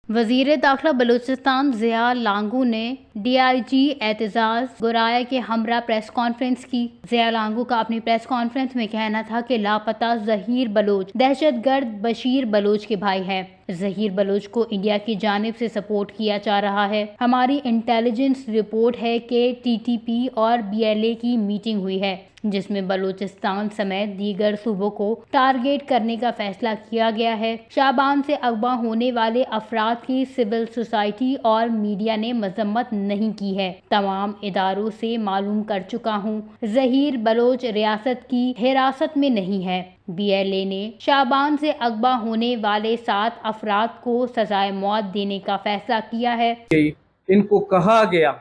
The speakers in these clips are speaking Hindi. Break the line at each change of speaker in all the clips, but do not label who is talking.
वज़ीर दाखिला बलूचिस्तान ज़िया लांगू ने DIG एतजाज़ गुराया के हमरा प्रेस कॉन्फ्रेंस की। ज़िया लांगू का अपनी प्रेस कॉन्फ्रेंस में कहना था कि लापता ज़हीर बलोच दहशतगर्द बशीर बलोच के भाई है। ज़हीर बलोच को इंडिया की जानिब से सपोर्ट किया जा रहा है। हमारी इंटेलिजेंस रिपोर्ट है कि TTP और BLA की मीटिंग हुई है जिसमें बलूचिस्तान समेत दीगर सूबों को टारगेट करने का फैसला किया गया है। शाबान से अगवा होने वाले अफराद की सिविल सोसाइटी और मीडिया ने मजम्मत नहीं की है। तमाम इदारों से मालूम कर चुका हूँ। ज़हीर बलोच रियासत की हिरासत में नहीं है। BLA ने शाबान से अगवा होने वाले 7 अफराद को सजाए मौत देने का फैसला किया है।
इनको कहा गया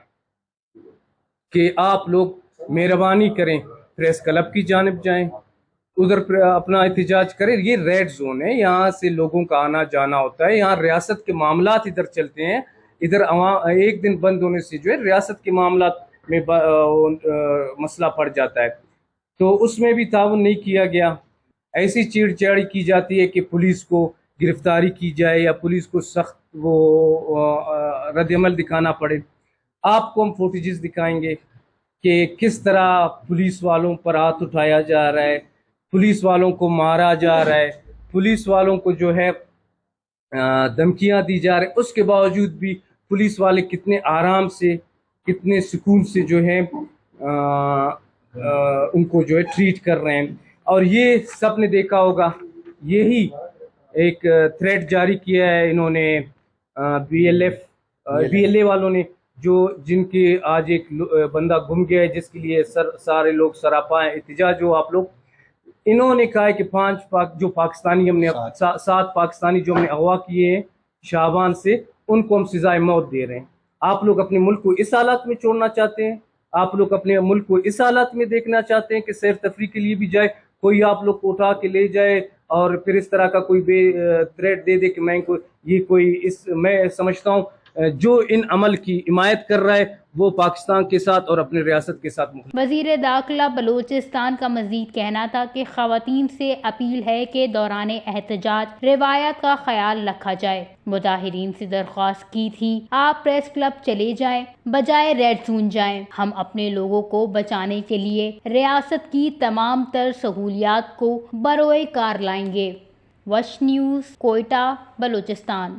कि आप लोग मेहरबानी करें, प्रेस क्लब की जानिब जाएं, उधर अपना एहतजाज करें। ये रेड जोन है, यहाँ से लोगों का आना जाना होता है। यहाँ रियासत के मामलात इधर चलते हैं। इधर एक दिन बंद होने से जो है रियासत के मामलात में मसला पड़ जाता है, तो उसमें भी ताउन नहीं किया गया। ऐसी छेड़छाड़ी की जाती है कि पुलिस को गिरफ्तारी की जाए या पुलिस को सख्त वो रद्दअमल दिखाना पड़े। आपको हम फुटेजेस दिखाएंगे कि किस तरह पुलिस वालों पर हाथ उठाया जा रहा है, पुलिस वालों को मारा जा रहा है, पुलिस वालों को जो है धमकियां दी जा रही है। उसके बावजूद भी पुलिस वाले कितने आराम से, कितने सुकून से जो है उनको जो है ट्रीट कर रहे हैं। और ये सब ने देखा होगा, यही एक थ्रेट जारी किया है इन्होंने BLA वालों ने, जो जिनके आज एक बंदा गुम गया है, जिसके लिए सारे लोग सरापा है। एहतजाज जो आप लोग, इन्होंने कहा है कि 5 जो पाकिस्तानी हमने 7 पाकिस्तानी जो हमने अगवा किए हैं शाबान से, उनको हम सजाए मौत दे रहे हैं। आप लोग अपने मुल्क को इस हालत में छोड़ना चाहते हैं? आप लोग अपने मुल्क को इस हालत में देखना चाहते हैं कि सैर तफरी के लिए भी जाए, कोई आप लोग को उठा के ले जाए और फिर इस तरह का कोई थ्रेट दे दे कि मैं समझता हूँ जो इन अमल की हिमायत कर रहा है वो पाकिस्तान के साथ और अपने रियासत के साथ।
वज़ीर दाखिला बलूचिस्तान का मज़ीद कहना था कि ख़वातीन से अपील है कि दौरान एहतजाज रिवायत का ख्याल रखा जाए। मुजाहिरीन से दरख्वास्त की थी, आप प्रेस क्लब चले जाएं, बजाय रेड जोन जाएं। हम अपने लोगों को बचाने के लिए रियासत की तमाम तर सहूलियात को बरोए कार लाएंगे। वश न्यूज़, कोयटा, बलूचिस्तान।